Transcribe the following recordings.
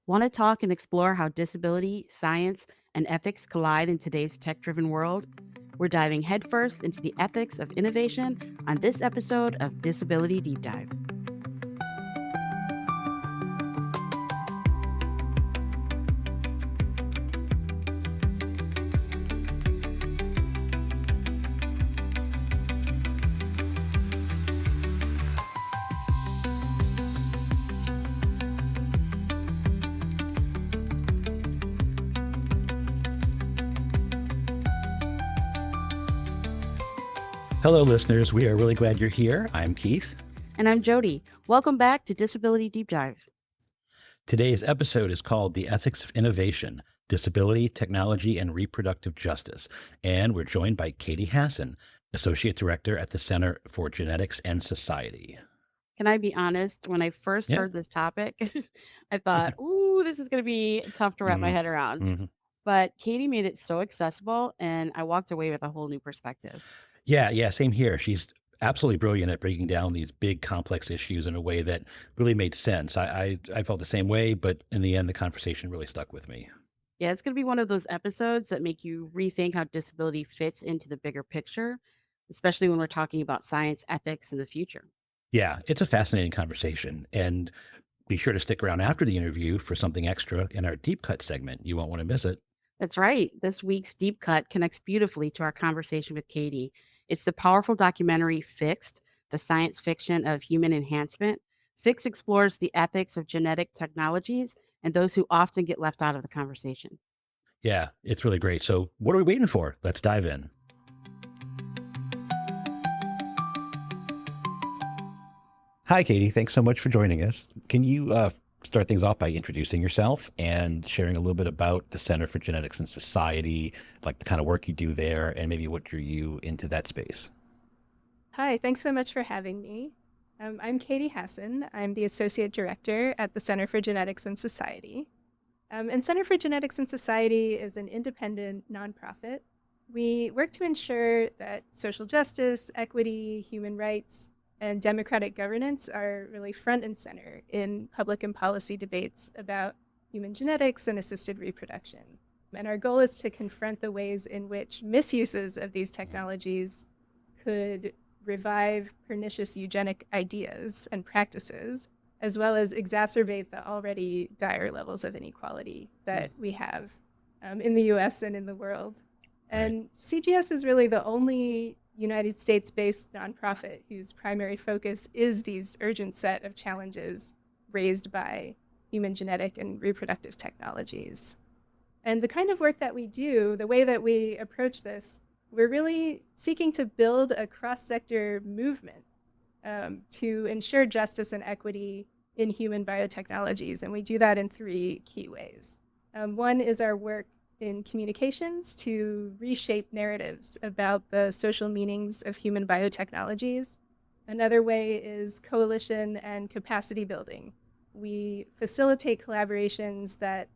Want to talk and explore how disability, science, and ethics collide in today's tech driven world? We're diving headfirst into the ethics of innovation on this episode of Disability Deep Dive. Hello, listeners. We are really glad you're here. I'm Keith. And I'm Jodi. Welcome back to Disability Deep Dive. Today's episode is called The Ethics of Innovation, Disability, Technology, and Reproductive Justice. And we're joined by Katie Hasson, Associate Director at the Center for Genetics and Society. Can I be honest? When I first Yeah. heard this topic, I thought, ooh, this is going to be tough to wrap my head around. Mm-hmm. But Katie made it so accessible, and I walked away with a whole new perspective. Yeah, same here. She's absolutely brilliant at breaking down these big, complex issues in a way that really made sense. I felt the same way, but in the end, the conversation really stuck with me. Yeah, it's going to be one of those episodes that make you rethink how disability fits into the bigger picture, especially when we're talking about science, ethics, and the future. Yeah, it's a fascinating conversation. And be sure to stick around after the interview for something extra in our Deep Cut segment. You won't want to miss it. That's right. This week's Deep Cut connects beautifully to our conversation with Katie. It's the powerful documentary Fixed, the science fiction of human enhancement. Fixed explores the ethics of genetic technologies and those who often get left out of the conversation. Yeah, it's really great. So, what are we waiting for? Let's dive in. Hi, Katie. Thanks so much for joining us. Can you start things off by introducing yourself and sharing a little bit about the Center for Genetics and Society, like the kind of work you do there, and maybe what drew you into that space? Hi, thanks so much for having me. I'm Katie Hasson. I'm the Associate Director at the Center for Genetics and Society. And Center for Genetics and Society is an independent nonprofit. We work to ensure that social justice, equity, human rights, and democratic governance are really front and center in public and policy debates about human genetics and assisted reproduction. And our goal is to confront the ways in which misuses of these technologies could revive pernicious eugenic ideas and practices, as well as exacerbate the already dire levels of inequality that we have in the US and in the world. And CGS is really the only United States-based nonprofit whose primary focus is these urgent set of challenges raised by human genetic and reproductive technologies. And the kind of work that we do, the way that we approach this, we're really seeking to build a cross-sector movement to ensure justice and equity in human biotechnologies. And we do that in three key ways. One is our work in communications to reshape narratives about the social meanings of human biotechnologies. Another way is coalition and capacity building. We facilitate collaborations that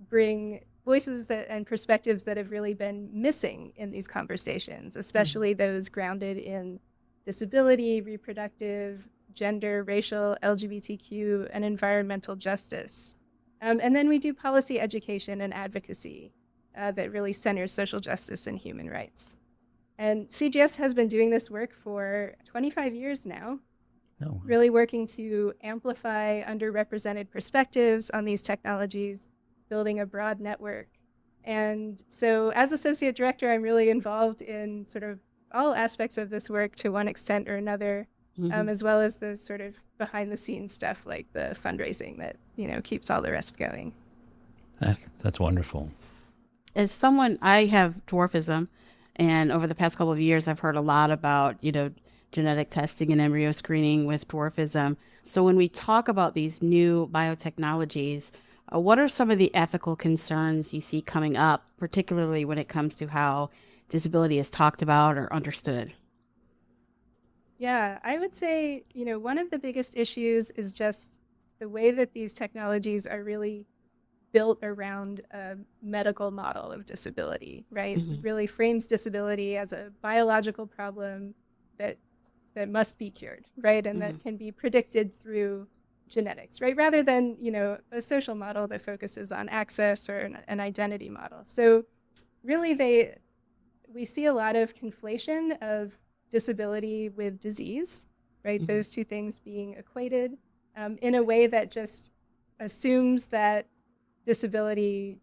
bring voices and perspectives that have really been missing in these conversations, especially those grounded in disability, reproductive, gender, racial, LGBTQ, and environmental justice. And then we do policy education and advocacy that really centers social justice and human rights. And CGS has been doing this work for 25 years now, really working to amplify underrepresented perspectives on these technologies, building a broad network. And so as Associate Director, I'm really involved in sort of all aspects of this work to one extent or another, as well as the sort of behind the scenes stuff like the fundraising that, keeps all the rest going. That's wonderful. As someone, I have dwarfism, and over the past couple of years, I've heard a lot about, genetic testing and embryo screening with dwarfism. So when we talk about these new biotechnologies, what are some of the ethical concerns you see coming up, particularly when it comes to how disability is talked about or understood? Yeah, I would say, one of the biggest issues is just the way that these technologies are really built around a medical model of disability, right? It really frames disability as a biological problem that must be cured, right? And that can be predicted through genetics, right? Rather than, a social model that focuses on access or an identity model. So really we see a lot of conflation of disability with disease, right? Mm-hmm. Those two things being equated in a way that just assumes that disability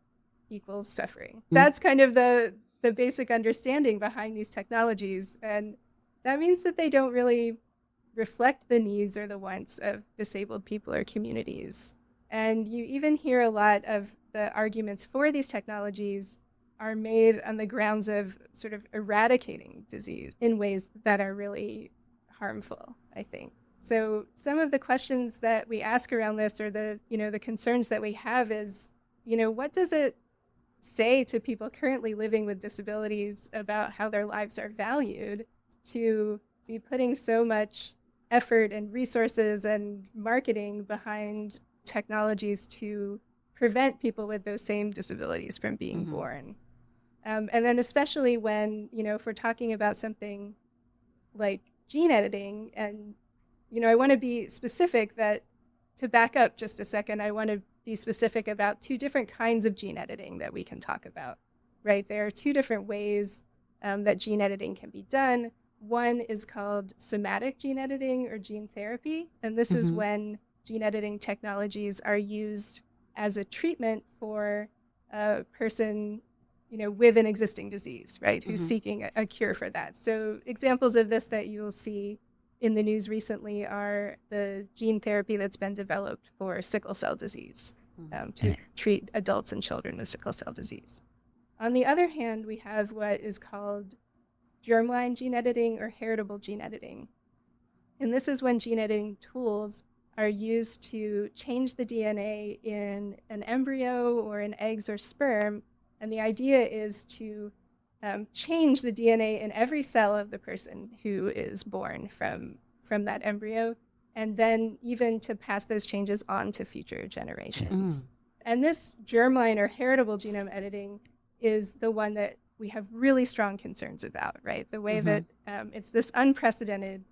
equals suffering. Mm-hmm. That's kind of the basic understanding behind these technologies. And that means that they don't really reflect the needs or the wants of disabled people or communities. And you even hear a lot of the arguments for these technologies are made on the grounds of sort of eradicating disease in ways that are really harmful, I think. So some of the questions that we ask around this, or the concerns that we have is, what does it say to people currently living with disabilities about how their lives are valued to be putting so much effort and resources and marketing behind technologies to prevent people with those same disabilities from being Mm-hmm. born? And then especially when, if we're talking about something like gene editing, and, I want to be specific that, to back up just a second, I want to be specific about two different kinds of gene editing that we can talk about, right? There are two different ways that gene editing can be done. One is called somatic gene editing or gene therapy, and this is Mm-hmm. when gene editing technologies are used as a treatment for a person, with an existing disease, right, who's Mm-hmm. seeking a cure for that. So examples of this that you'll see in the news recently are the gene therapy that's been developed for sickle cell disease, to treat adults and children with sickle cell disease. On the other hand, we have what is called germline gene editing or heritable gene editing. And this is when gene editing tools are used to change the DNA in an embryo or in eggs or sperm. And the idea is to change the DNA in every cell of the person who is born from that embryo, and then even to pass those changes on to future generations. And this germline or heritable genome editing is the one that we have really strong concerns about, right? The way that it's this unprecedented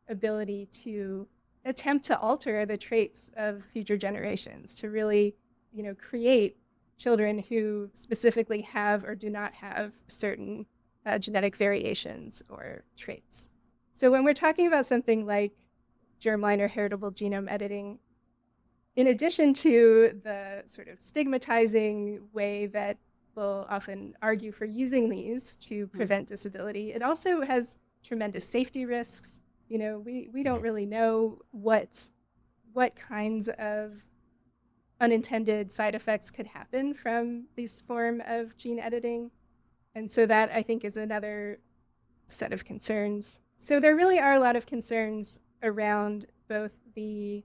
ability to attempt to alter the traits of future generations, to really, create children who specifically have or do not have certain genetic variations or traits. So when we're talking about something like germline or heritable genome editing, in addition to the sort of stigmatizing way that will often argue for using these to prevent disability, it also has tremendous safety risks. We don't really know what kinds of unintended side effects could happen from this form of gene editing. And so that, I think, is another set of concerns. So there really are a lot of concerns around both the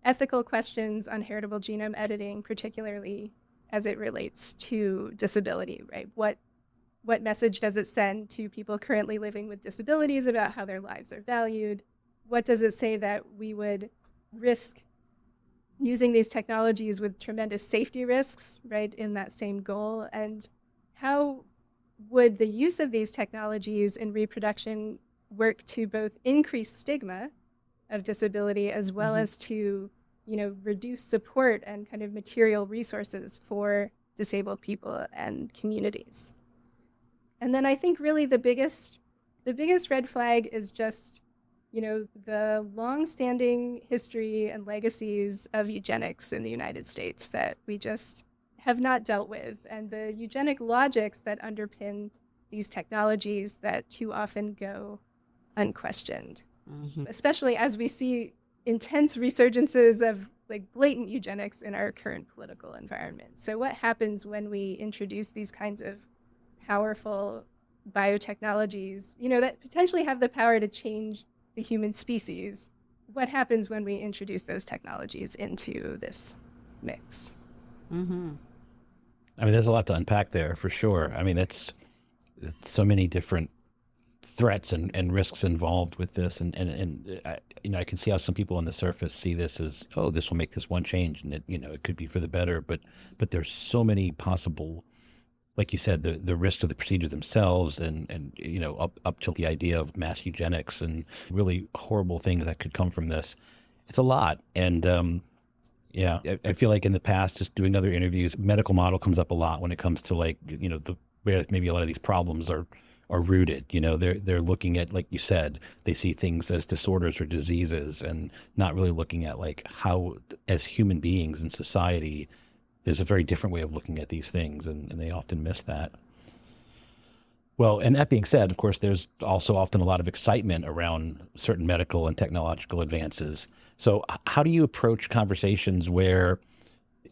ethical questions on heritable genome editing, particularly as it relates to disability, right? What message does it send to people currently living with disabilities about how their lives are valued? What does it say that we would risk using these technologies with tremendous safety risks, right, in that same goal? And how would the use of these technologies in reproduction work to both increase stigma of disability as well as to, reduce support and kind of material resources for disabled people and communities? And then I think really the biggest red flag is just, the long-standing history and legacies of eugenics in the United States that we just have not dealt with, and the eugenic logics that underpin these technologies that too often go unquestioned, especially as we see intense resurgences of like blatant eugenics in our current political environment. So what happens when we introduce these kinds of powerful biotechnologies, that potentially have the power to change the human species? What happens when we introduce those technologies into this mix? I mean, there's a lot to unpack there for sure. I mean, it's so many different threats and risks involved with this. And I can see how some people on the surface see this as, oh, this will make this one change and it could be for the better. But there's so many possible, like you said, the risk to the procedure themselves and up till the idea of mass eugenics and really horrible things that could come from this. It's a lot. And yeah, I feel like in the past, just doing other interviews, medical model comes up a lot when it comes to like, where maybe a lot of these problems are rooted. They're looking at, like you said, they see things as disorders or diseases and not really looking at like how, as human beings in society, there's a very different way of looking at these things, and they often miss that. Well, and that being said, of course, there's also often a lot of excitement around certain medical and technological advances. So, how do you approach conversations where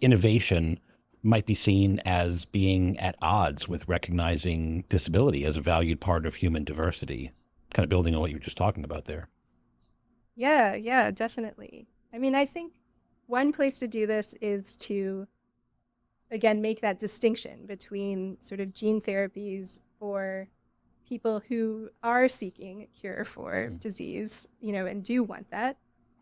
innovation might be seen as being at odds with recognizing disability as a valued part of human diversity? Kind of building on what you were just talking about there. Yeah, definitely. I mean, I think one place to do this is to, again, make that distinction between sort of gene therapies for people who are seeking a cure for disease, and do want that.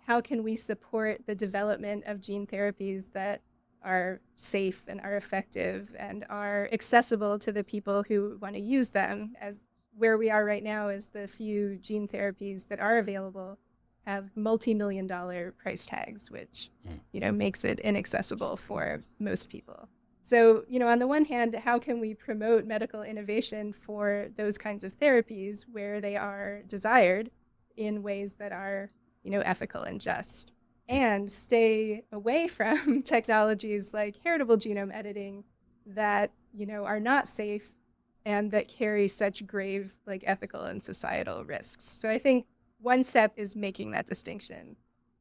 How can we support the development of gene therapies that are safe and are effective and are accessible to the people who want to use them? As where we are right now is the few gene therapies that are available have multi-million-dollar price tags, which, makes it inaccessible for most people. So, on the one hand, how can we promote medical innovation for those kinds of therapies where they are desired in ways that are, ethical and just, and stay away from technologies like heritable genome editing that, are not safe and that carry such grave, like, ethical and societal risks. So I think one step is making that distinction.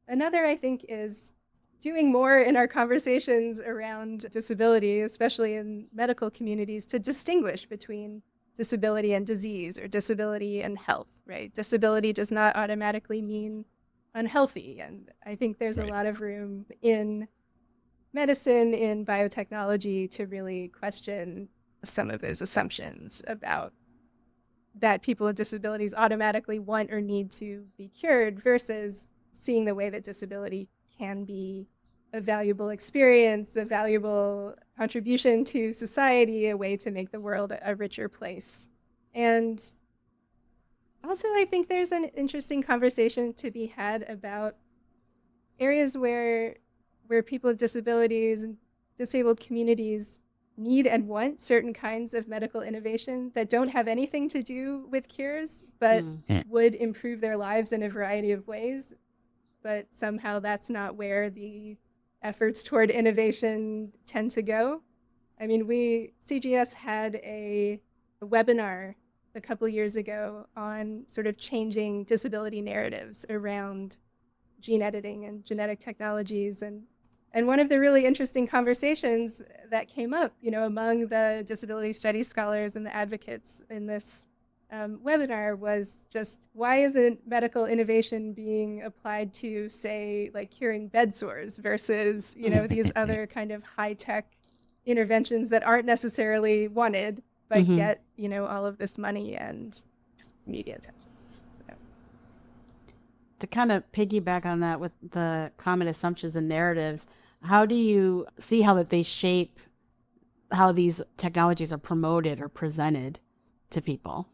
Another, I think, is doing more in our conversations around disability, especially in medical communities, to distinguish between disability and disease or disability and health, right? Disability does not automatically mean unhealthy. And I think there's a lot of room in medicine, in biotechnology, to really question some of those assumptions about that people with disabilities automatically want or need to be cured versus seeing the way that disability can be a valuable experience, a valuable contribution to society, a way to make the world a richer place. And also, I think there's an interesting conversation to be had about areas where people with disabilities and disabled communities need and want certain kinds of medical innovation that don't have anything to do with cures, but would improve their lives in a variety of ways. But somehow that's not where the efforts toward innovation tend to go. I mean, CGS had a webinar a couple years ago on sort of changing disability narratives around gene editing and genetic technologies. And one of the really interesting conversations that came up, among the disability studies scholars and the advocates in this webinar was just, why isn't medical innovation being applied to, say, like curing bed sores versus, these other kind of high-tech interventions that aren't necessarily wanted, but get, all of this money and media attention. So. To kind of piggyback on that with the common assumptions and narratives, how do you see how that they shape how these technologies are promoted or presented to people?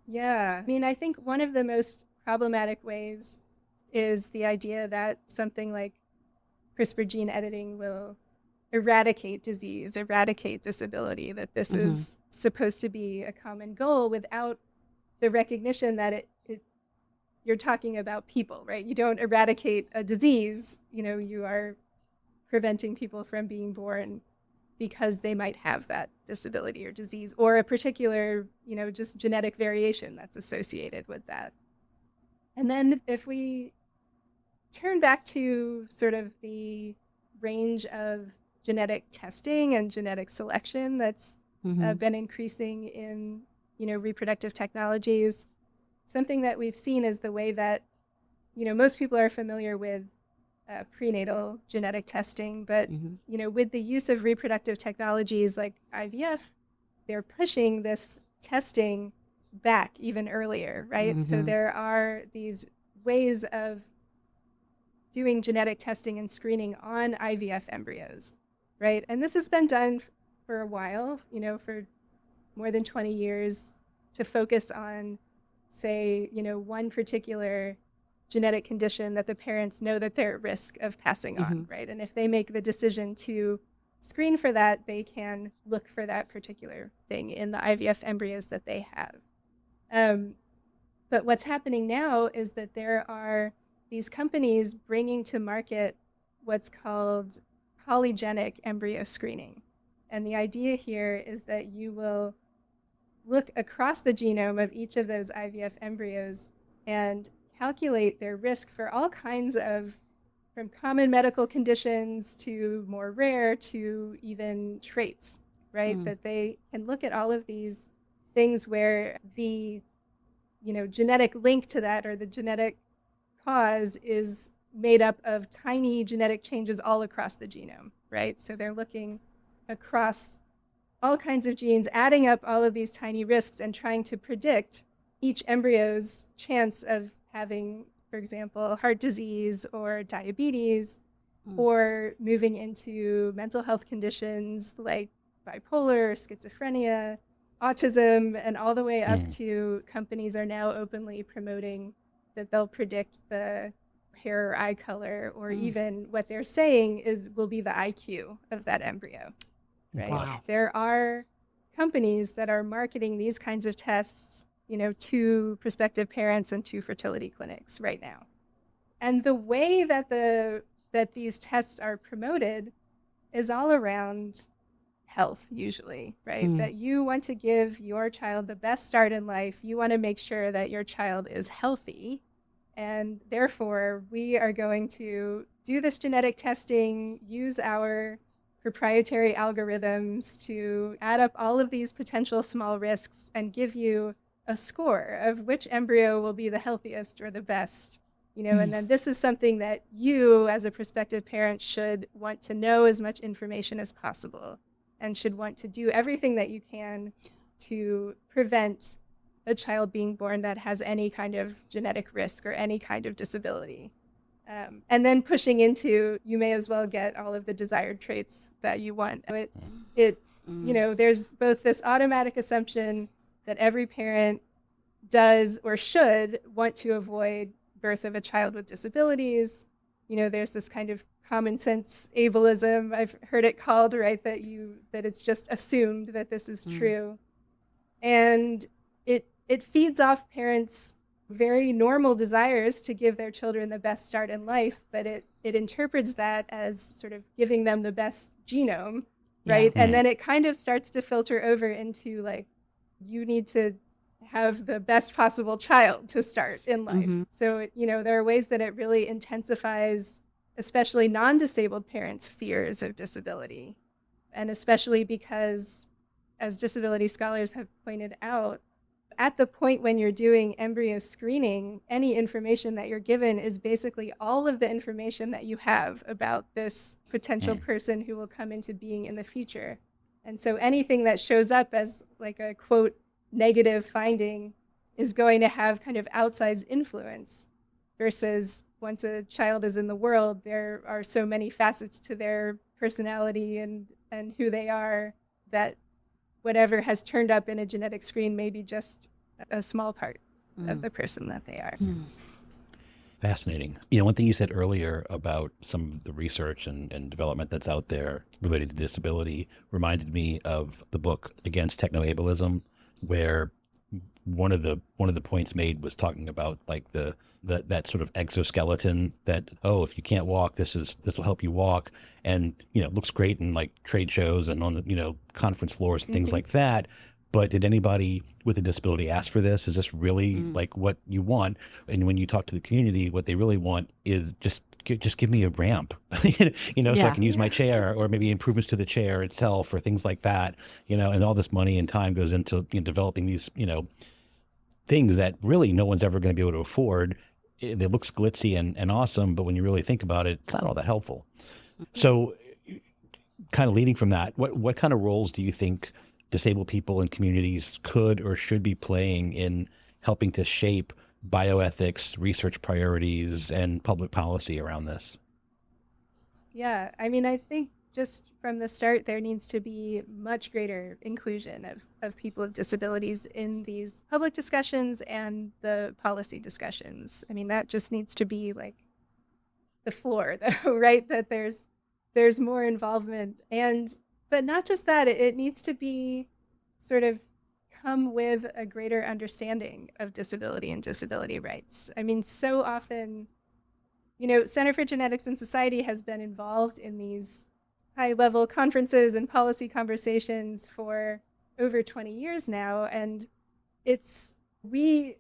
Yeah, I mean, I think one of the most problematic ways is the idea that something like CRISPR gene editing will eradicate disease, eradicate disability, that this is supposed to be a common goal without the recognition that you're talking about people, right? You don't eradicate a disease, you are preventing people from being born because they might have that disability or disease or a particular, just genetic variation that's associated with that. And then if we turn back to sort of the range of genetic testing and genetic selection that's been increasing in, reproductive technologies, something that we've seen is the way that, most people are familiar with prenatal genetic testing, but with the use of reproductive technologies like IVF, they're pushing this testing back even earlier, right? So there are these ways of doing genetic testing and screening on IVF embryos, right? And this has been done for a while, for more than 20 years, to focus on, say, one particular genetic condition that the parents know that they're at risk of passing on, right? And if they make the decision to screen for that, they can look for that particular thing in the IVF embryos that they have. But what's happening now is that there are these companies bringing to market what's called polygenic embryo screening. And the idea here is that you will look across the genome of each of those IVF embryos and calculate their risk for all kinds of, from common medical conditions to more rare to even traits, right? That they can look at all of these things where the genetic link to that or the genetic cause is made up of tiny genetic changes all across the genome, right? So they're looking across all kinds of genes, adding up all of these tiny risks and trying to predict each embryo's chance of having, for example, heart disease or diabetes, or moving into mental health conditions like bipolar, schizophrenia, autism, and all the way up to companies are now openly promoting that they'll predict the hair or eye color, or even what they're saying will be the IQ of that embryo, right? Wow. There are companies that are marketing these kinds of tests, to prospective parents and to fertility clinics right now. And the way that these tests are promoted is all around health, usually, right? That you want to give your child the best start in life. You want to make sure that your child is healthy. And therefore, we are going to do this genetic testing, use our proprietary algorithms to add up all of these potential small risks and give you a score of which embryo will be the healthiest or the best. And then this is something that you, as a prospective parent, should want to know as much information as possible and should want to do everything that you can to prevent a child being born that has any kind of genetic risk or any kind of disability. And then pushing into, you may as well get all of the desired traits that you want. There's both this automatic assumption that every parent does or should want to avoid birth of a child with disabilities. There's this kind of common sense ableism, I've heard it called, right? That it's just assumed that this is true. And it feeds off parents' very normal desires to give their children the best start in life, but it interprets that as sort of giving them the best genome, right? And then it kind of starts to filter over into like, you need to have the best possible child to start in life. So, there are ways that it really intensifies, especially non-disabled parents' fears of disability. And especially because, as disability scholars have pointed out, at the point when you're doing embryo screening, any information that you're given is basically all of the information that you have about this potential person who will come into being in the future. And so anything that shows up as like a quote negative finding is going to have kind of outsized influence, versus once a child is in the world, there are so many facets to their personality and who they are that whatever has turned up in a genetic screen may be just a small part of the person that they are. Fascinating. One thing you said earlier about some of the research and development that's out there related to disability reminded me of the book Against Techno-Ableism, where one of the points made was talking about like that sort of exoskeleton that, if you can't walk, this will help you walk, and it looks great in like trade shows and on the conference floors and things like that. But did anybody with a disability ask for this? Is this really like what you want? And when you talk to the community, what they really want is just give me a ramp, so I can use my chair, or maybe improvements to the chair itself or things like that, and all this money and time goes into developing these, things that really no one's ever going to be able to afford. It looks glitzy and awesome, but when you really think about it, it's not all that helpful. So kind of leading from that, what kind of roles do you think disabled people in communities could or should be playing in helping to shape bioethics, research priorities, and public policy around this? Yeah, I mean, I think just from the start, there needs to be much greater inclusion of people with disabilities in these public discussions and the policy discussions. I mean, that just needs to be like the floor, though, right? That there's more involvement, but not just that, it needs to be sort of come with a greater understanding of disability and disability rights. I mean, so often, Center for Genetics and Society has been involved in these high-level conferences and policy conversations for over 20 years now, and we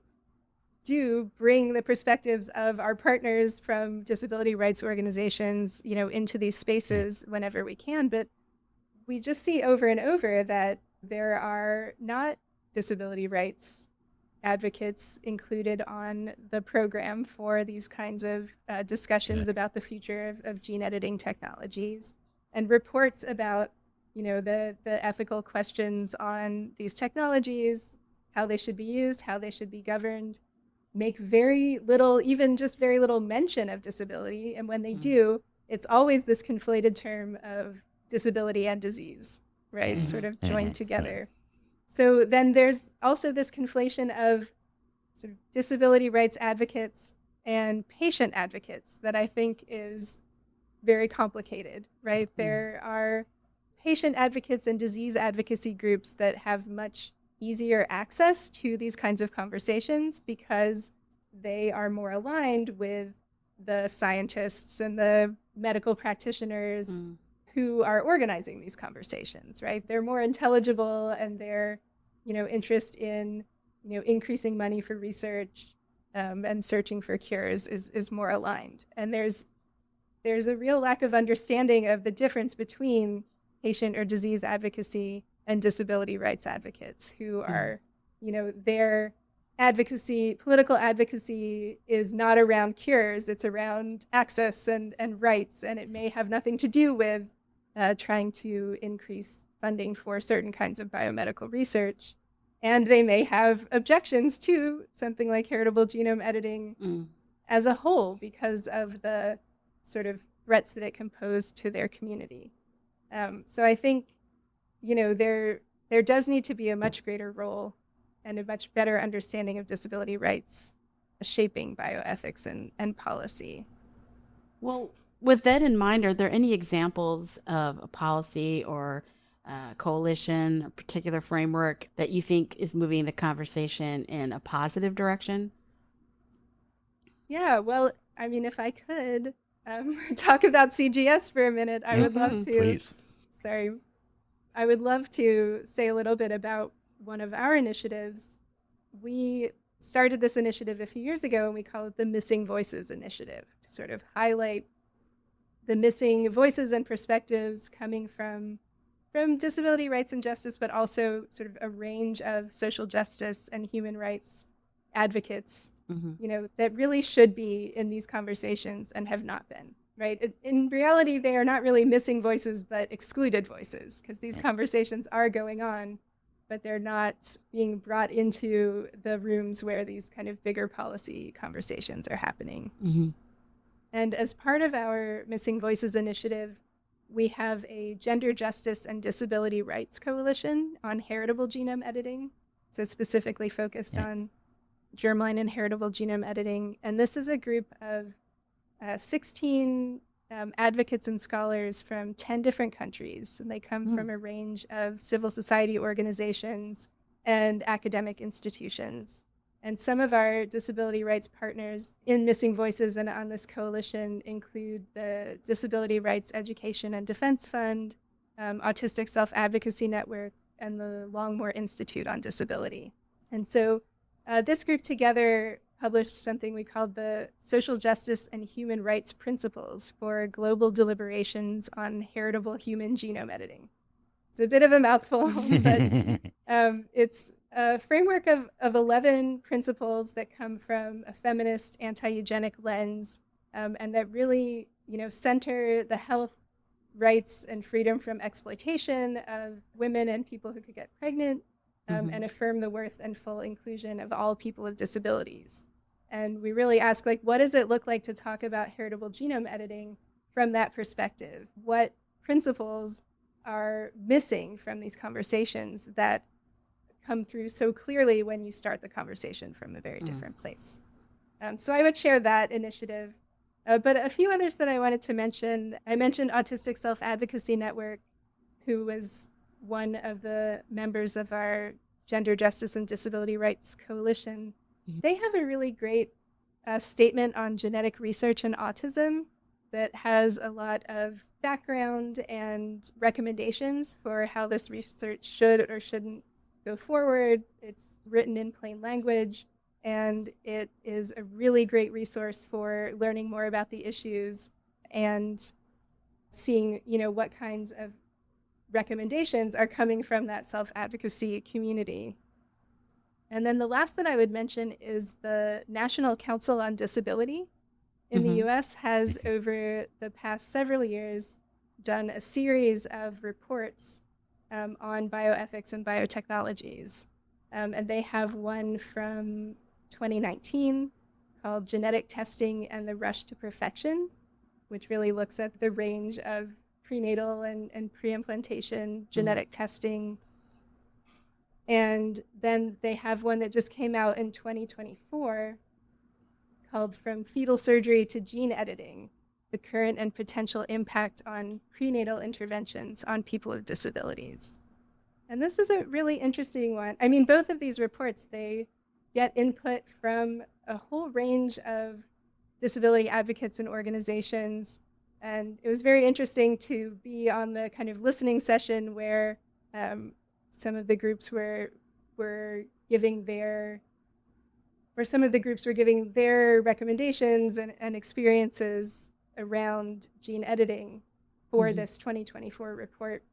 do bring the perspectives of our partners from disability rights organizations, into these spaces whenever we can. But we just see over and over that there are not disability rights advocates included on the program for these kinds of discussions about the future of gene editing technologies, and reports about, the ethical questions on these technologies, how they should be used, how they should be governed, make very little, even just very little mention of disability. And when they do, it's always this conflated term of disability and disease, right? Sort of joined together. So then there's also this conflation of sort of disability rights advocates and patient advocates that I think is very complicated, right? There are patient advocates and disease advocacy groups that have much easier access to these kinds of conversations because they are more aligned with the scientists and the medical practitioners who are organizing these conversations, right? They're more intelligible, and their, interest in, increasing money for research and searching for cures is more aligned. And there's a real lack of understanding of the difference between patient or disease advocacy and disability rights advocates who are, their advocacy, political advocacy is not around cures, it's around access and rights, and it may have nothing to do with trying to increase funding for certain kinds of biomedical research. And they may have objections to something like heritable genome editing as a whole because of the sort of threats that it can pose to their community. So I think, there does need to be a much greater role and a much better understanding of disability rights shaping bioethics and policy. Well, with that in mind, are there any examples of a policy or coalition, a particular framework that you think is moving the conversation in a positive direction? Yeah, well, I mean, if I could talk about CGS for a minute, I would love to. Please. Sorry. I would love to say a little bit about one of our initiatives. We started this initiative a few years ago, and we call it the Missing Voices Initiative, to sort of highlight the missing voices and perspectives coming from disability rights and justice, but also sort of a range of social justice and human rights advocates, that really should be in these conversations and have not been, right? In reality, they are not really missing voices, but excluded voices, because these conversations are going on, but they're not being brought into the rooms where these kind of bigger policy conversations are happening. And as part of our Missing Voices initiative, we have a gender justice and disability rights coalition on heritable genome editing, so specifically focused on germline and heritable genome editing. And this is a group of 16 advocates and scholars from 10 different countries, and they come from a range of civil society organizations and academic institutions. And some of our disability rights partners in Missing Voices and on this coalition include the Disability Rights Education and Defense Fund, Autistic Self-Advocacy Network, and the Longmore Institute on Disability. And so this group together published something we called the Social Justice and Human Rights Principles for Global Deliberations on Heritable Human Genome Editing. It's a bit of a mouthful, but it's a framework of 11 principles that come from a feminist anti-eugenic lens, and that really, center the health, rights, and freedom from exploitation of women and people who could get pregnant, and affirm the worth and full inclusion of all people with disabilities. And we really ask, what does it look like to talk about heritable genome editing from that perspective? What principles are missing from these conversations that come through so clearly when you start the conversation from a very different place. So I would share that initiative. But a few others that I wanted to mention, I mentioned Autistic Self-Advocacy Network, who was one of the members of our Gender Justice and Disability Rights Coalition. They have a really great statement on genetic research and autism that has a lot of background and recommendations for how this research should or shouldn't go forward. It's written in plain language, and it is a really great resource for learning more about the issues and seeing, what kinds of recommendations are coming from that self-advocacy community. And then the last that I would mention is the National Council on Disability in the US has, over the past several years, done a series of reports on bioethics and biotechnologies. And they have one from 2019 called Genetic Testing and the Rush to Perfection, which really looks at the range of prenatal and pre-implantation genetic testing. And then they have one that just came out in 2024 called From Fetal Surgery to Gene Editing, the Current and Potential Impact on Prenatal Interventions on People with Disabilities. And this was a really interesting one. I mean, both of these reports, they get input from a whole range of disability advocates and organizations. And it was very interesting to be on the kind of listening session where some of the groups were giving their recommendations and experiences around gene editing for this 2024 report.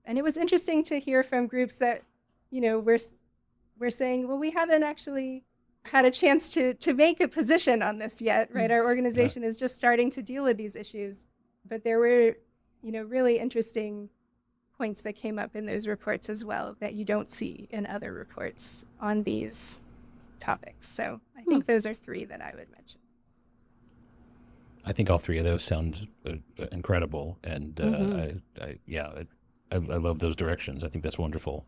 And it was interesting to hear from groups that, we're saying, well, we haven't actually had a chance to make a position on this yet, right? Our organization is just starting to deal with these issues. But there were, really interesting points that came up in those reports as well that you don't see in other reports on these topics. So I think those are three that I would mention. I think all three of those sound incredible, and I love those directions. I think that's wonderful.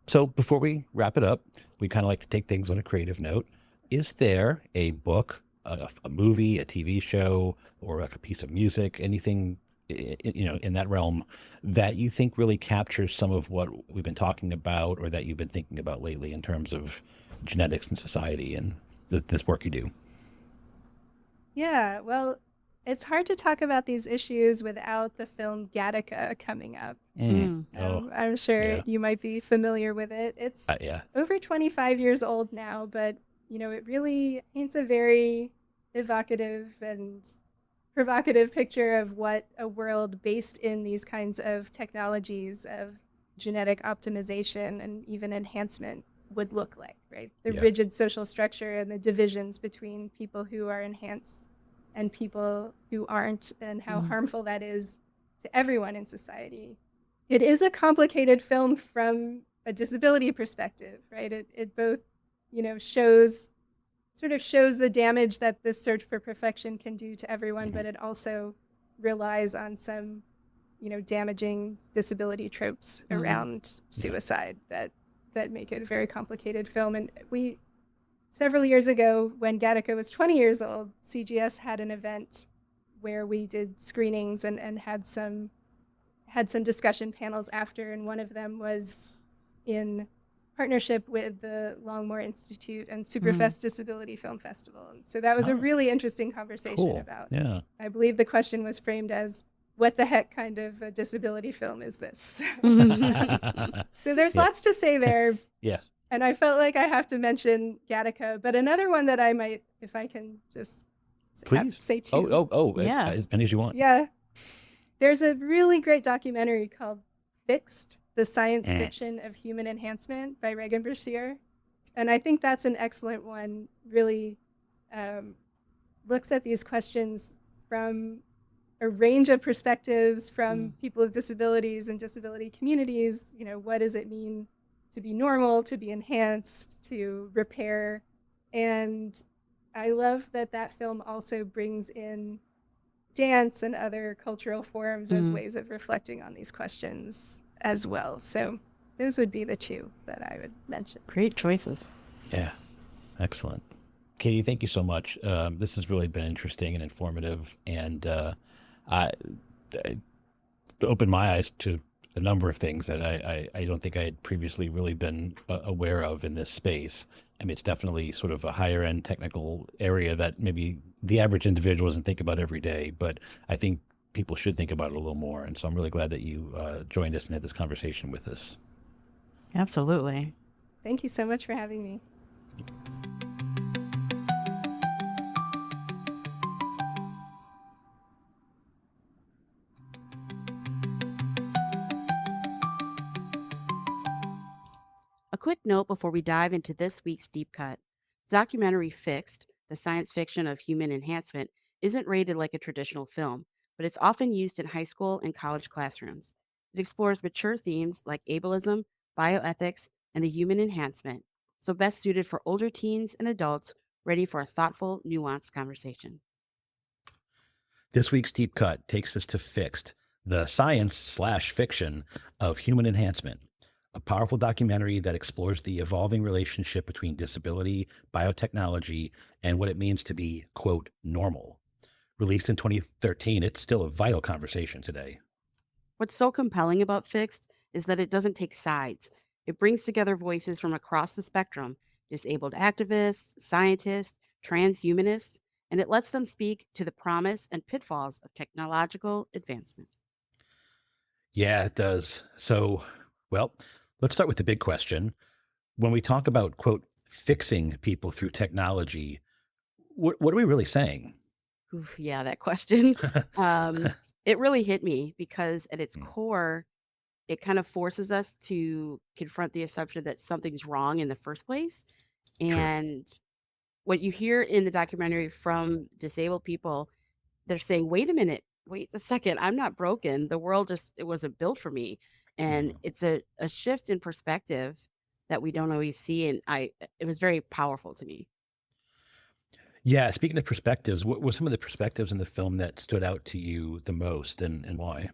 So before we wrap it up, we kind of like to take things on a creative note. Is there a book, a movie, a TV show, or like a piece of music, anything in that realm that you think really captures some of what we've been talking about, or that you've been thinking about lately in terms of genetics and society and this work you do? Yeah, well, it's hard to talk about these issues without the film Gattaca coming up. I'm sure you might be familiar with it. It's over 25 years old now, but it really paints a very evocative and provocative picture of what a world based in these kinds of technologies of genetic optimization and even enhancement would look like, right? The rigid social structure and the divisions between people who are enhanced and people who aren't, and how harmful that is to everyone in society. It is a complicated film from a disability perspective, right? It both, shows the damage that this search for perfection can do to everyone, but it also relies on some, damaging disability tropes around suicide that make it a very complicated film. And several years ago, when Gattaca was 20 years old, CGS had an event where we did screenings and had some discussion panels after, and one of them was in partnership with the Longmore Institute and Superfest Disability Film Festival. And so that was a really interesting conversation about. Yeah. I believe the question was framed as, what the heck kind of a disability film is this? So there's lots to say there. Yeah. And I felt like I have to mention Gattaca, but another one that I might, if I can just say two. As many as you want. Yeah. There's a really great documentary called Fixed, the Science Fiction of Human Enhancement by Regan Brashear. And I think that's an excellent one, really looks at these questions from a range of perspectives from people with disabilities and disability communities. What does it mean to be normal, to be enhanced, to repair? And I love that film also brings in dance and other cultural forms as Mhm. ways of reflecting on these questions as well. So those would be the two that I would mention. Great choices. Yeah, excellent. Katie, thank you so much. This has really been interesting and informative, and I, I opened my eyes to a number of things that I don't think I had previously really been aware of in this space. I mean, it's definitely sort of a higher end technical area that maybe the average individual doesn't think about every day, but I think people should think about it a little more. And so I'm really glad that you joined us and had this conversation with us. Absolutely. Thank you so much for having me. A quick note before we dive into this week's deep cut. Documentary Fixed, the science fiction of human enhancement, isn't rated like a traditional film, but it's often used in high school and college classrooms. It explores mature themes like ableism, bioethics, and the human enhancement, so best suited for older teens and adults ready for a thoughtful, nuanced conversation. This week's deep cut takes us to Fixed, the science slash fiction of human enhancement, a powerful documentary that explores the evolving relationship between disability, biotechnology, and what it means to be, quote, normal. Released in 2013, it's still a vital conversation today. What's so compelling about Fixed is that it doesn't take sides. It brings together voices from across the spectrum: disabled activists, scientists, transhumanists, and it lets them speak to the promise and pitfalls of technological advancement. Yeah, it does. So, well, let's start with the big question. When we talk about, quote, fixing people through technology, what are we really saying? Oof, yeah, that question. Um, it really hit me because at its Mm, core, it kind of forces us to confront the assumption that something's wrong in the first place. true. And what you hear in the documentary from disabled people, they're saying, "Wait a minute, wait a second, I'm not broken. The world just it wasn't built for me." And Mhm. it's a shift in perspective that we don't always see, and it was very powerful to me. Yeah, speaking of perspectives, what were some of the perspectives in the film that stood out to you the most and why?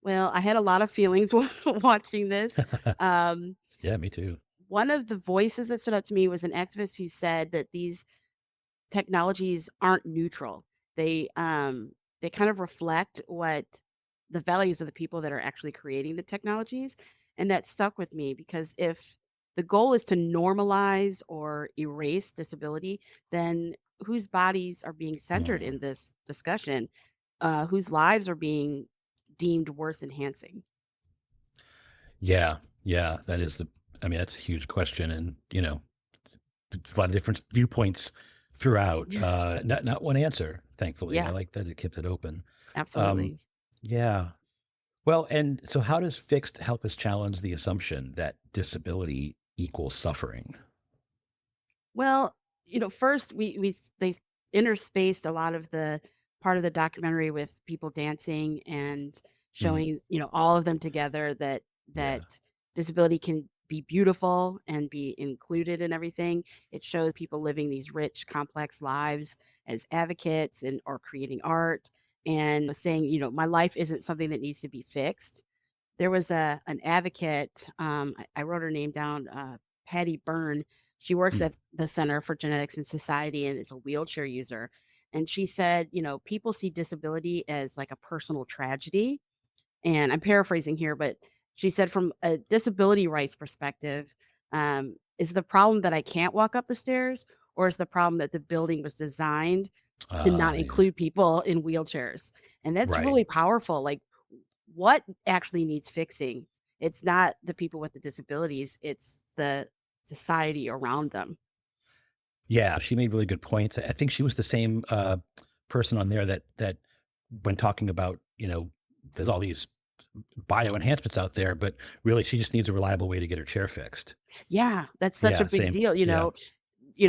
Well, I had a lot of feelings watching this. Um, Yeah, me too. one of the voices that stood out to me was an activist who said that these technologies aren't neutral. They kind of reflect what the values of the people that are actually creating the technologies, and that stuck with me because if the goal is to normalize or erase disability, then whose bodies are being centered Mm. in this discussion? Whose lives are being deemed worth enhancing? Yeah, yeah, that is I mean, that's a huge question and, a lot of different viewpoints throughout. Not one answer, thankfully. I Yeah, like that it kept it open. Um, absolutely. yeah. Well, and so how does fixed help us challenge the assumption that disability equals suffering? Well, first we they interspaced a lot of the part of the documentary with people dancing and Mm, showing, all of them together yeah. that disability can be beautiful and be included in everything. It shows people living these rich, complex lives as advocates and or creating art and saying, my life isn't something that needs to be fixed. There was an advocate, I wrote her name down, Patty Byrne. She works Mm, at the Center for Genetics and Society and is a wheelchair user, and she said, "People see disability as, like, a personal tragedy," and I'm paraphrasing here, but she said, "From a disability rights perspective, is the problem that I can't walk up the stairs, or is the problem that the building was designed to not yeah. include people in wheelchairs?" And that's Right. really powerful, like, what actually needs fixing? It's not the people with the disabilities, it's the society around them. Yeah, she made really good points. I think she was the same person on there that when talking about, there's all these bio enhancements out there, but really she just needs a reliable way to get her chair fixed. Yeah, that's such a Yeah, big same. deal, Yeah.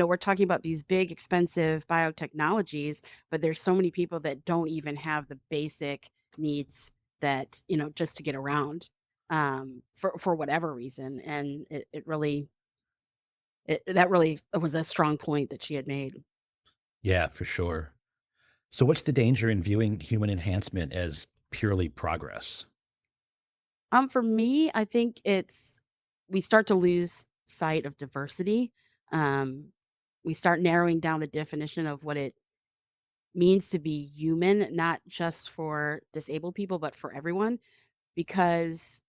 we're talking about these big, expensive biotechnologies, but there's so many people that don't even have the basic needs that, just to get around, for whatever reason, and it really that really was a strong point that she had made. Yeah, for sure. So what's the danger in viewing human enhancement as purely progress? For me, I think it's we start to lose sight of diversity. Um, we start narrowing down the definition of what it means to be human, not just for disabled people, but for everyone. Because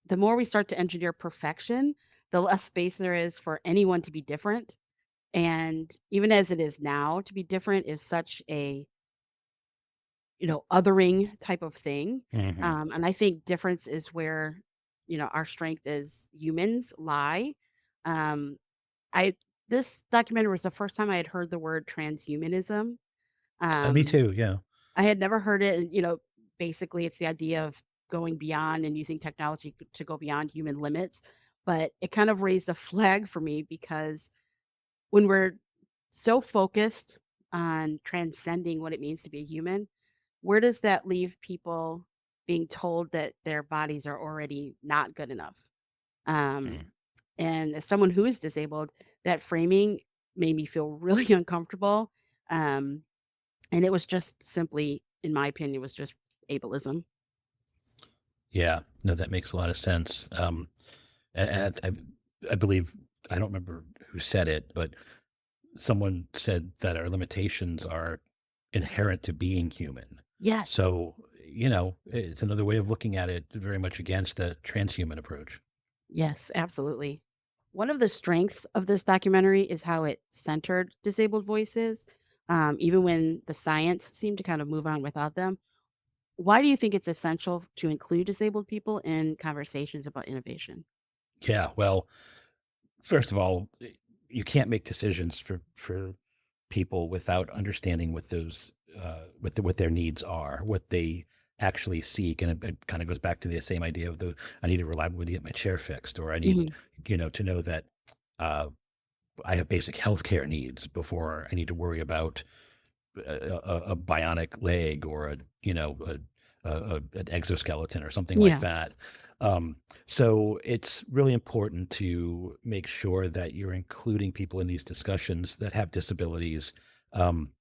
the more we start to engineer perfection, the less space there is for anyone to be different. And even as it is now, to be different is such a othering type of thing. Hmm. And I think difference is where, our strength as humans lie. Um, I This documentary was the first time I had heard the word transhumanism. Me Um, too. Yeah. I had never heard it. And, basically, it's the idea of going beyond and using technology to go beyond human limits. But it kind of raised a flag for me because when we're so focused on transcending what it means to be a human, where does that leave people being told that their bodies are already not good enough? Um, Mm. and as someone who is disabled, that framing made me feel really uncomfortable. Um, and it was just simply, in my opinion, was just ableism. Yeah. No, that makes a lot of sense. And I believe, I don't remember who said it, but someone said that our limitations are inherent to being human. Yes. So, it's another way of looking at it, very much against the transhuman approach. Yes, absolutely. One of the strengths of this documentary is how it centered disabled voices, even when the science seemed to kind of move on without them. Why do you think it's essential to include disabled people in conversations about innovation? Yeah. Well, first of all, you can't make decisions for people without understanding what those what their needs are, what they actually seek, and it kind of goes back to the same idea of the I need a reliable way to get my chair fixed, or I need Mhm. to know that uh, I have basic healthcare needs before I need to worry about a bionic leg or an exoskeleton or something like Yeah. that. So it's really important to make sure that you're including people in these discussions that have disabilities. Um,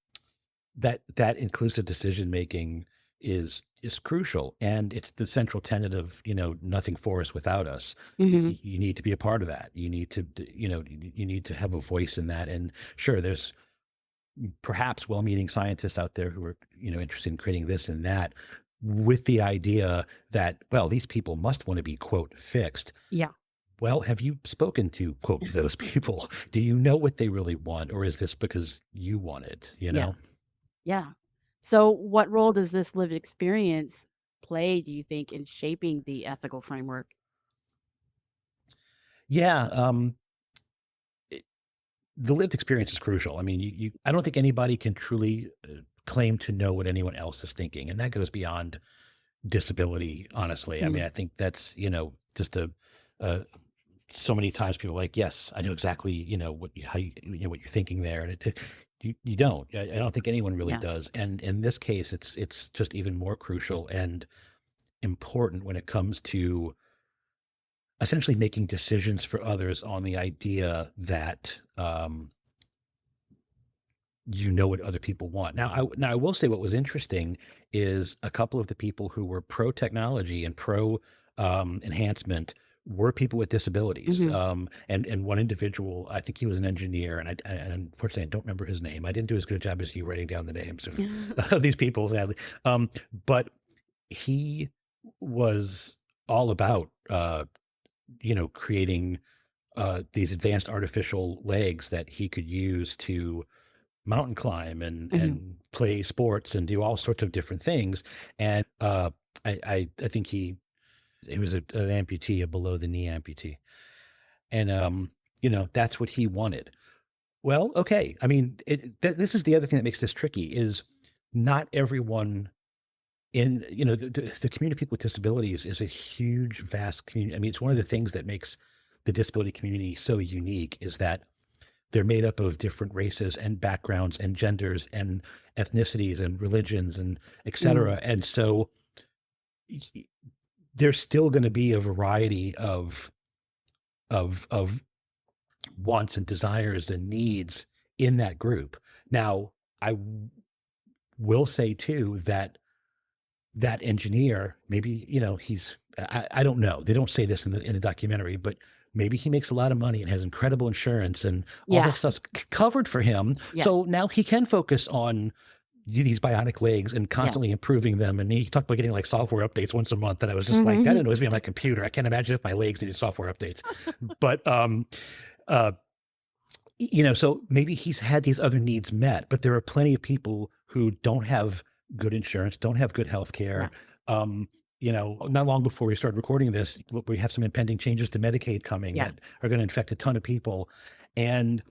that inclusive decision making is crucial, and it's the central tenet of nothing for us without us. Mhm. You need to be a part of that. You need to you need to have a voice in that. And sure, there's perhaps well-meaning scientists out there who are interested in creating this and that, with the idea that, well, these people must want to be, quote, fixed. Yeah. Well, have you spoken to, quote, those people? Do you know what they really want, or is this because you want it? Yeah. Yeah. So what role does this lived experience play, do you think, in shaping the ethical framework? Yeah. The lived experience is crucial. I mean, I don't think anybody can truly claim to know what anyone else is thinking, and that goes beyond disability. Honestly, I mean, Mhm. I think that's just a so many times people are like, yes, I know exactly how what you're thinking there, and you don't. I don't think anyone really Yeah. does. And in this case, it's just even more crucial and important when it comes to essentially making decisions for others on the idea that you know what other people want. Now I will say what was interesting is a couple of the people who were pro technology and pro enhancement were people with disabilities. Mhm. And one individual, I think he was an engineer, and unfortunately I don't remember his name. I didn't do as good a job as you writing down the names of, of these people, sadly. But he was all about creating these advanced artificial legs that he could use to mountain climb and Mhm. play sports and do all sorts of different things. And I think he was an amputee, a below the knee amputee, and that's what he wanted. Well, okay. I mean, this is the other thing that makes this tricky is not everyone in the community of people with disabilities is a huge, vast community. I mean, it's one of the things that makes the disability community so unique is that they're made up of different races and backgrounds and genders and ethnicities and religions and et Mhm. cetera. And so y- there's still going to be a variety of wants and desires and needs in that group. Now, I will say too that that engineer, maybe, I don't know. They don't say this in the documentary, but maybe he makes a lot of money and has incredible insurance and all Yeah. that stuff's covered for him. Yes. So now he can focus on these bionic legs and constantly Yes. improving them. And he talked about getting like software updates once a month. And I was just like, that annoys me on my computer. I can't imagine if my legs needed software updates. But, uh, so maybe he's had these other needs met, but there are plenty of people who don't have good insurance, don't have good health Yeah. care. Not long before we started recording this, we have some impending changes to Medicaid coming Yeah. that are going to infect a ton of people. And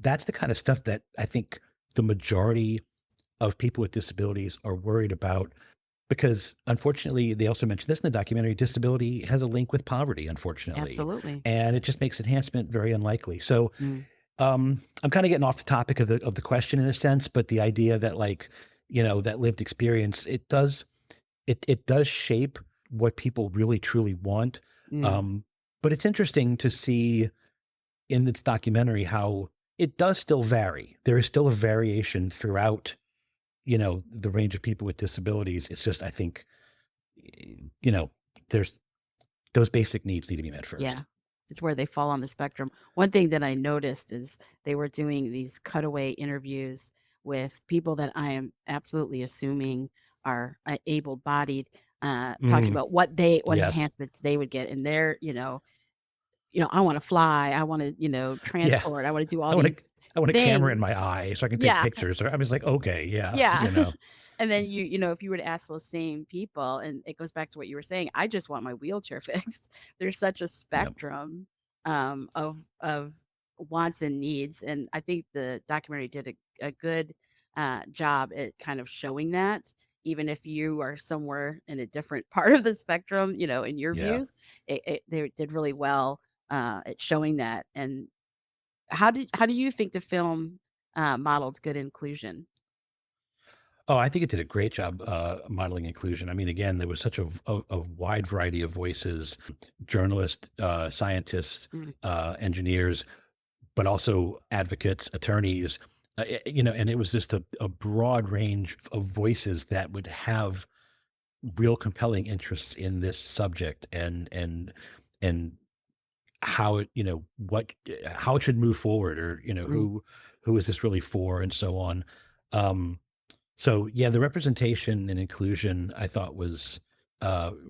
that's the kind of stuff that I think the majority of people with disabilities are worried about, because unfortunately, they also mentioned this in the documentary, disability has a link with poverty, unfortunately. Absolutely. And it just makes enhancement very unlikely. So Mm. I'm kind of getting off the topic of the question in a sense, but the idea that that lived experience, it does shape what people really truly want. Mm. But it's interesting to see in this documentary how it does still vary. There is still a variation throughout, the range of people with disabilities. It's just, I think, there's those basic needs need to be met first. Yeah. It's where they fall on the spectrum. One thing that I noticed is they were doing these cutaway interviews with people that I am absolutely assuming are able-bodied, talking about what Yes. enhancements they would get. And they're, I want to fly, I want to, Yeah. transport, I want to do I all want these a camera in things. my eye so I can take Yeah. pictures. I was like, okay, yeah, Yeah. And then if you were to ask those same people, and it goes back to what you were saying, I just want my wheelchair fixed. There's such a Yep. spectrum of wants and needs, and I think the documentary did a good job at kind of showing that. Even if you are somewhere in a different part of the spectrum, in your Yeah. views, they did really well at showing that. And how do you think the film modeled good inclusion? Oh, I think it did a great job modeling inclusion. I mean, again, there was such a wide variety of voices, journalists, scientists, Mm. engineers, but also advocates, attorneys, and it was just a broad range of voices that would have real compelling interests in this subject and how it, how it should move forward, or, Mm. who is this really for, and so on. Um, So yeah, the representation and inclusion I thought was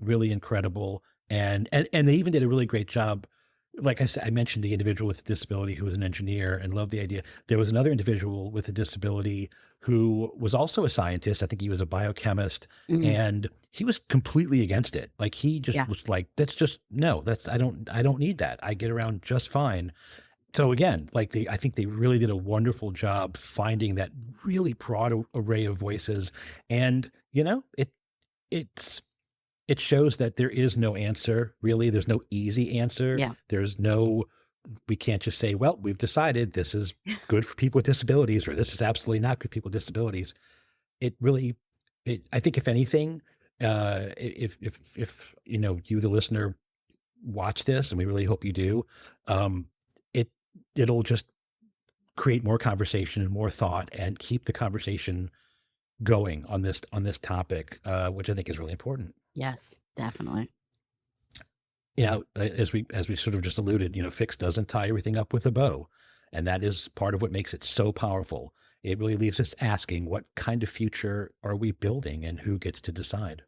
really incredible, and they even did a really great job. Like I said, I mentioned the individual with a disability who was an engineer and loved the idea. There was another individual with a disability who was also a scientist. I think he was a biochemist, Mm. and he was completely against it. Like he just Yeah. was like, "That's just no. I don't need that. I get around just fine." So again, like I think they really did a wonderful job finding that really broad array of voices, and it's it shows that there is no answer really. There's no easy answer. Yeah. We can't just say, well, we've decided this is good for people with disabilities, or this is absolutely not good for people with disabilities. It really, I think if anything, if you the listener watch this, and we really hope you do, um, it it'll just create more conversation and more thought, and keep the conversation going on this topic, which I think is really important. Yes, definitely. As we sort of just alluded, fix doesn't tie everything up with a bow, and that is part of what makes it so powerful. It really leaves us asking, what kind of future are we building, and who gets to decide?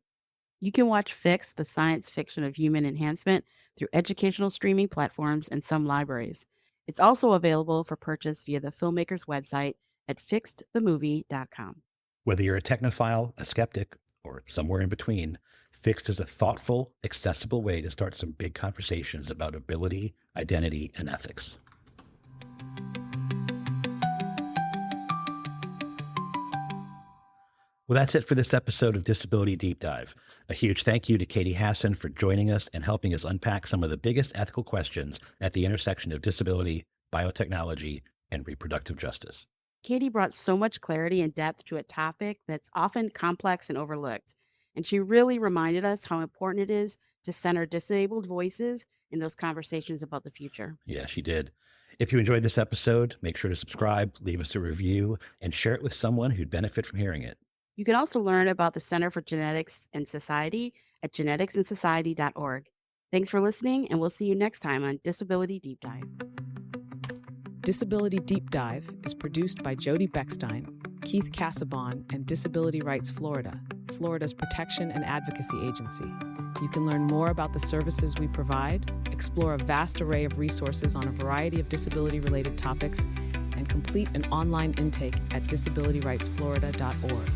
You can watch Fix, the science fiction of human enhancement, through educational streaming platforms and some libraries. It's also available for purchase via the filmmaker's website at fixedthemovie.com. Whether you're a technophile, a skeptic, or somewhere in between, Fixed is a thoughtful, accessible way to start some big conversations about ability, identity, and ethics. Well, that's it for this episode of Disability Deep Dive. A huge thank you to Katie Hasson for joining us and helping us unpack some of the biggest ethical questions at the intersection of disability, biotechnology, and reproductive justice. Katie brought so much clarity and depth to a topic that's often complex and overlooked. And she really reminded us how important it is to center disabled voices in those conversations about the future. Yeah, she did. If you enjoyed this episode, make sure to subscribe, leave us a review, and share it with someone who'd benefit from hearing it. You can also learn about the Center for Genetics and Society at geneticsandSociety.org. Thanks for listening, and we'll see you next time on Disability Deep Dive. Disability Deep Dive is produced by Jodi Beckstein, Keith Hasson, and Disability Rights Florida, Florida's protection and advocacy agency. You can learn more about the services we provide, explore a vast array of resources on a variety of disability-related topics, and complete an online intake at disabilityrightsflorida.org.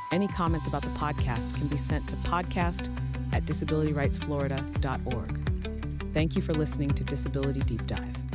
Any comments about the podcast can be sent to podcast@disabilityrightsflorida.org. Thank you for listening to Disability Deep Dive.